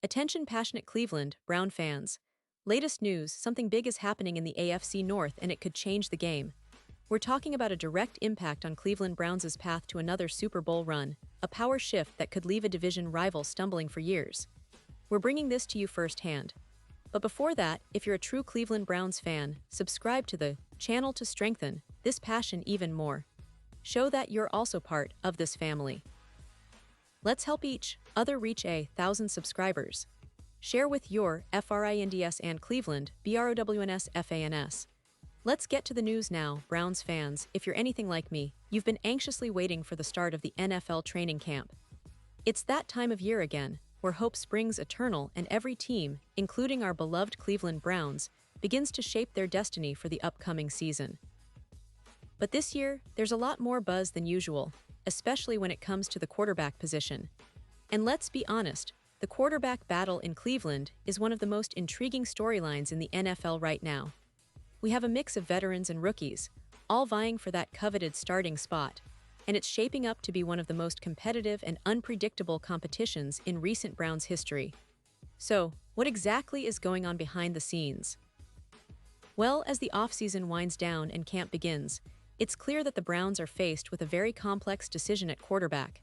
Attention passionate Cleveland, Brown fans. Latest news, something big is happening in the AFC North and it could change the game. We're talking about a direct impact on Cleveland Browns' path to another Super Bowl run, a power shift that could leave a division rival stumbling for years. We're bringing this to you firsthand. But before that, if you're a true Cleveland Browns fan, subscribe to the channel to strengthen this passion even more. Show that you're also part of this family. Let's help each other reach 1,000 subscribers. Share with your FRINDS and Cleveland, BROWNS FANS. Let's get to the news now, Browns fans. If you're anything like me, you've been anxiously waiting for the start of the NFL training camp. It's that time of year again, where hope springs eternal and every team, including our beloved Cleveland Browns, begins to shape their destiny for the upcoming season. But this year, there's a lot more buzz than usual, especially when it comes to the quarterback position. And let's be honest, the quarterback battle in Cleveland is one of the most intriguing storylines in the NFL right now. We have a mix of veterans and rookies, all vying for that coveted starting spot, and it's shaping up to be one of the most competitive and unpredictable competitions in recent Browns history. So, what exactly is going on behind the scenes? Well, as the offseason winds down and camp begins, it's clear that the Browns are faced with a very complex decision at quarterback.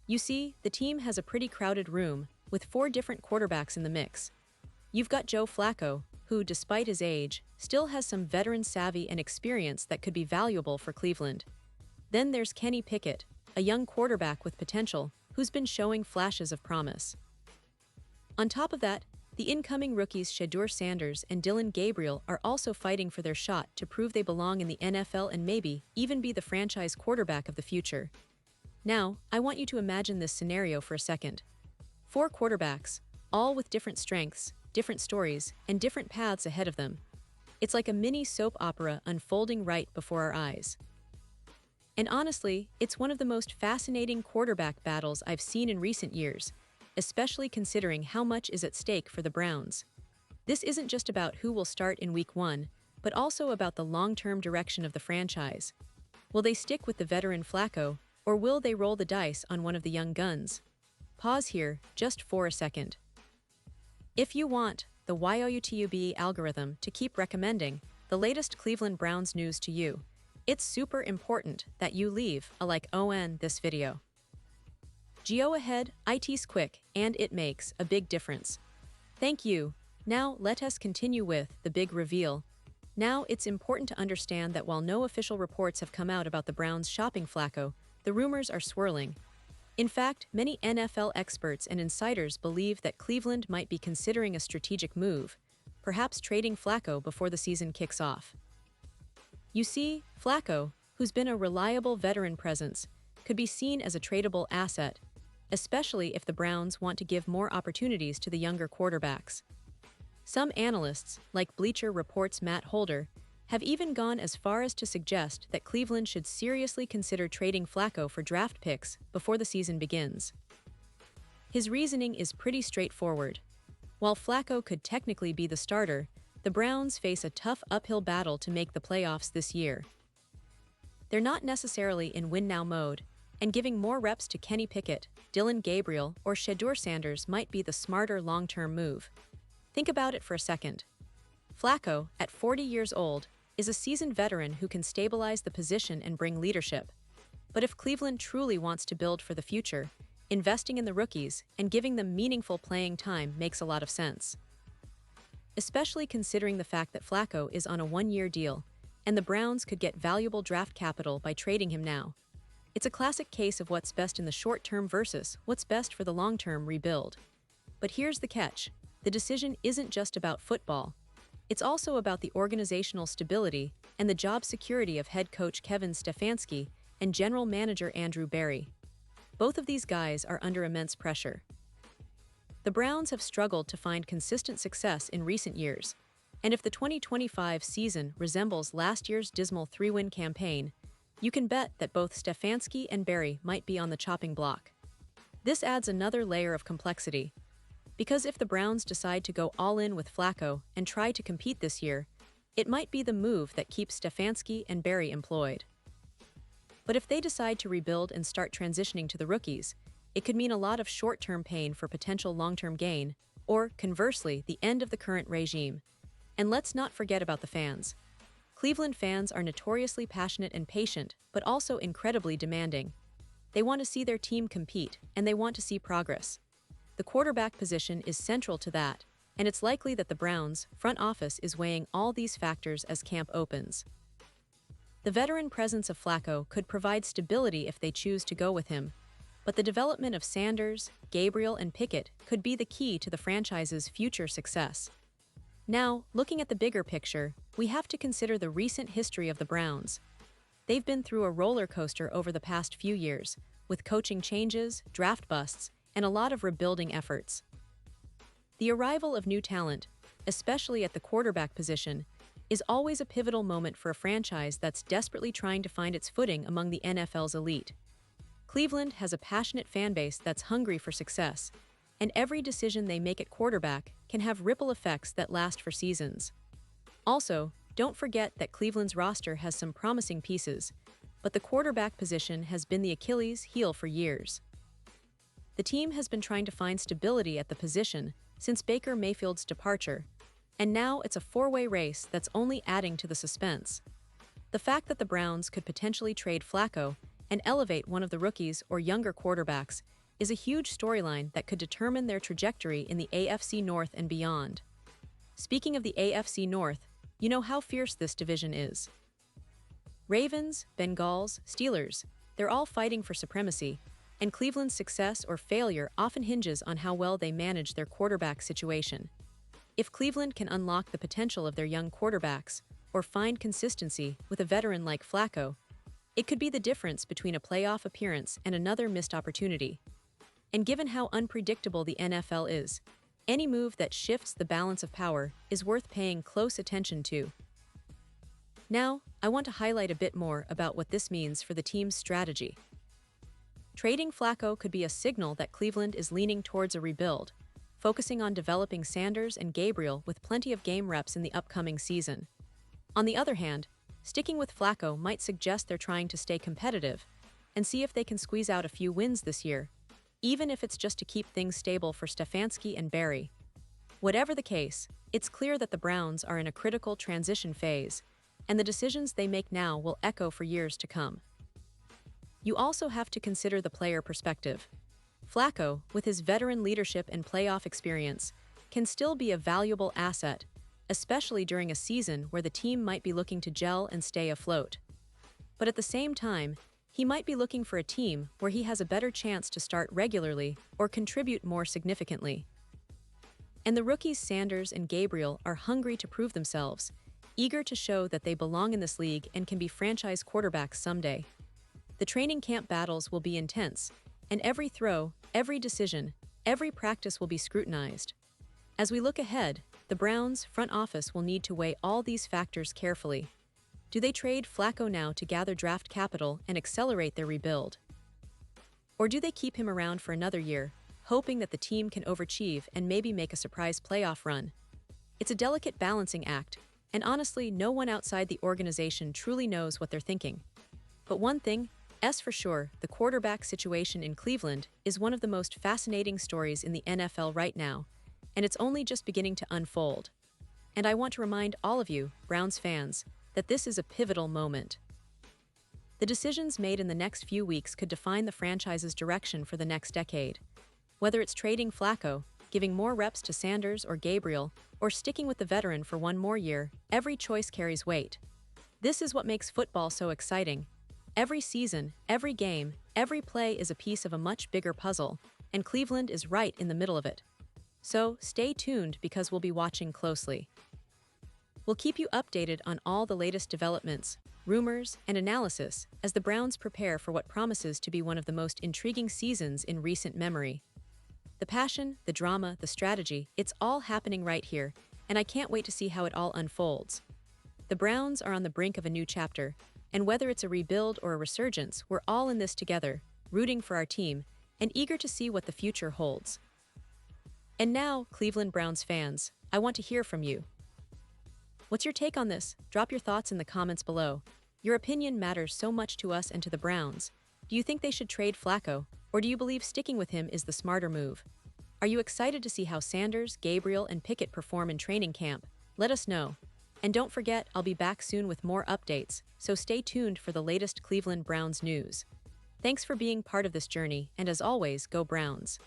You see, the team has a pretty crowded room, with 4 different quarterbacks in the mix. You've got Joe Flacco, who, despite his age, still has some veteran savvy and experience that could be valuable for Cleveland. Then there's Kenny Pickett, a young quarterback with potential, who's been showing flashes of promise. On top of that, the incoming rookies SHEDEUR Sanders and Dillon Gabriel are also fighting for their shot to prove they belong in the NFL and maybe even be the franchise quarterback of the future. Now, I want you to imagine this scenario for a second. 4 quarterbacks, all with different strengths, different stories, and different paths ahead of them. It's like a mini soap opera unfolding right before our eyes. And honestly, it's one of the most fascinating quarterback battles I've seen in recent years, especially considering how much is at stake for the Browns. This isn't just about who will start in Week 1, but also about the long-term direction of the franchise. Will they stick with the veteran Flacco, or will they roll the dice on one of the young guns? Pause here, just for a second. If you want the YOUTUBE algorithm to keep recommending the latest Cleveland Browns news to you, it's super important that you leave a like on this video. Go ahead, it's quick, and it makes a big difference. Thank you. Now let us continue with the big reveal. Now it's important to understand that while no official reports have come out about the Browns shopping Flacco, the rumors are swirling. In fact, many NFL experts and insiders believe that Cleveland might be considering a strategic move, perhaps trading Flacco before the season kicks off. You see, Flacco, who's been a reliable veteran presence, could be seen as a tradable asset, especially if the Browns want to give more opportunities to the younger quarterbacks. Some analysts, like Bleacher Report's Matt Holder, have even gone as far as to suggest that Cleveland should seriously consider trading Flacco for draft picks before the season begins. His reasoning is pretty straightforward. While Flacco could technically be the starter, the Browns face a tough uphill battle to make the playoffs this year. They're not necessarily in win-now mode, and giving more reps to Kenny Pickett, Dillon Gabriel, or SHEDEUR Sanders might be the smarter long-term move. Think about it for a second. Flacco, at 40 years old, is a seasoned veteran who can stabilize the position and bring leadership. But if Cleveland truly wants to build for the future, investing in the rookies and giving them meaningful playing time makes a lot of sense. Especially considering the fact that Flacco is on a 1-year deal, and the Browns could get valuable draft capital by trading him now. It's a classic case of what's best in the short term versus what's best for the long-term rebuild. But here's the catch. The decision isn't just about football. It's also about the organizational stability and the job security of head coach Kevin Stefanski and general manager Andrew Berry. Both of these guys are under immense pressure. The Browns have struggled to find consistent success in recent years, and if the 2025 season resembles last year's dismal 3-win campaign, you can bet that both Stefanski and Berry might be on the chopping block. This adds another layer of complexity. Because if the Browns decide to go all in with Flacco and try to compete this year, it might be the move that keeps Stefanski and Berry employed. But if they decide to rebuild and start transitioning to the rookies, it could mean a lot of short-term pain for potential long-term gain, or, conversely, the end of the current regime. And let's not forget about the fans. Cleveland fans are notoriously passionate and patient, but also incredibly demanding. They want to see their team compete, and they want to see progress. The quarterback position is central to that, and it's likely that the Browns' front office is weighing all these factors as camp opens. The veteran presence of Flacco could provide stability if they choose to go with him, but the development of Sanders, Gabriel, and Pickett could be the key to the franchise's future success. Now, looking at the bigger picture, we have to consider the recent history of the Browns. They've been through a roller coaster over the past few years, with coaching changes, draft busts, and a lot of rebuilding efforts. The arrival of new talent, especially at the quarterback position, is always a pivotal moment for a franchise that's desperately trying to find its footing among the NFL's elite. Cleveland has a passionate fan base that's hungry for success, and every decision they make at quarterback can have ripple effects that last for seasons. Also, don't forget that Cleveland's roster has some promising pieces, but the quarterback position has been the Achilles heel for years. The team has been trying to find stability at the position since Baker Mayfield's departure, and now it's a four-way race that's only adding to the suspense. The fact that the Browns could potentially trade Flacco and elevate one of the rookies or younger quarterbacks is a huge storyline that could determine their trajectory in the AFC North and beyond. Speaking of the AFC North, you know how fierce this division is. Ravens, Bengals, Steelers, they're all fighting for supremacy, and Cleveland's success or failure often hinges on how well they manage their quarterback situation. If Cleveland can unlock the potential of their young quarterbacks or find consistency with a veteran like Flacco, it could be the difference between a playoff appearance and another missed opportunity. And given how unpredictable the NFL is, any move that shifts the balance of power is worth paying close attention to. Now, I want to highlight a bit more about what this means for the team's strategy. Trading Flacco could be a signal that Cleveland is leaning towards a rebuild, focusing on developing Sanders and Gabriel with plenty of game reps in the upcoming season. On the other hand, sticking with Flacco might suggest they're trying to stay competitive and see if they can squeeze out a few wins this year, even if it's just to keep things stable for Stefanski and Barry. Whatever the case, it's clear that the Browns are in a critical transition phase, and the decisions they make now will echo for years to come. You also have to consider the player perspective. Flacco, with his veteran leadership and playoff experience, can still be a valuable asset, especially during a season where the team might be looking to gel and stay afloat. But at the same time, he might be looking for a team where he has a better chance to start regularly or contribute more significantly. And the rookies Sanders and Gabriel are hungry to prove themselves, eager to show that they belong in this league and can be franchise quarterbacks someday. The training camp battles will be intense, and every throw, every decision, every practice will be scrutinized. As we look ahead, the Browns' front office will need to weigh all these factors carefully. Do they trade Flacco now to gather draft capital and accelerate their rebuild? Or do they keep him around for another year, hoping that the team can overachieve and maybe make a surprise playoff run? It's a delicate balancing act, and honestly, no one outside the organization truly knows what they're thinking. But one thing, for sure, the quarterback situation in Cleveland is one of the most fascinating stories in the NFL right now, and it's only just beginning to unfold. And I want to remind all of you, Browns fans, that this is a pivotal moment. The decisions made in the next few weeks could define the franchise's direction for the next decade. Whether it's trading Flacco, giving more reps to Sanders or Gabriel, or sticking with the veteran for one more year, every choice carries weight. This is what makes football so exciting. Every season, every game, every play is a piece of a much bigger puzzle, and Cleveland is right in the middle of it. So, stay tuned because we'll be watching closely. We'll keep you updated on all the latest developments, rumors, and analysis as the Browns prepare for what promises to be one of the most intriguing seasons in recent memory. The passion, the drama, the strategy, it's all happening right here, and I can't wait to see how it all unfolds. The Browns are on the brink of a new chapter, and whether it's a rebuild or a resurgence, we're all in this together, rooting for our team, and eager to see what the future holds. And now, Cleveland Browns fans, I want to hear from you. What's your take on this? Drop your thoughts in the comments below. Your opinion matters so much to us and to the Browns. Do you think they should trade Flacco, or do you believe sticking with him is the smarter move? Are Are you excited to see how Sanders, Gabriel, and Pickett perform in training camp? Let us know. And don't forget, I'll be back soon with more updates, so stay tuned for the latest Cleveland Browns news. Thanks for being part of this journey, and as always, go Browns.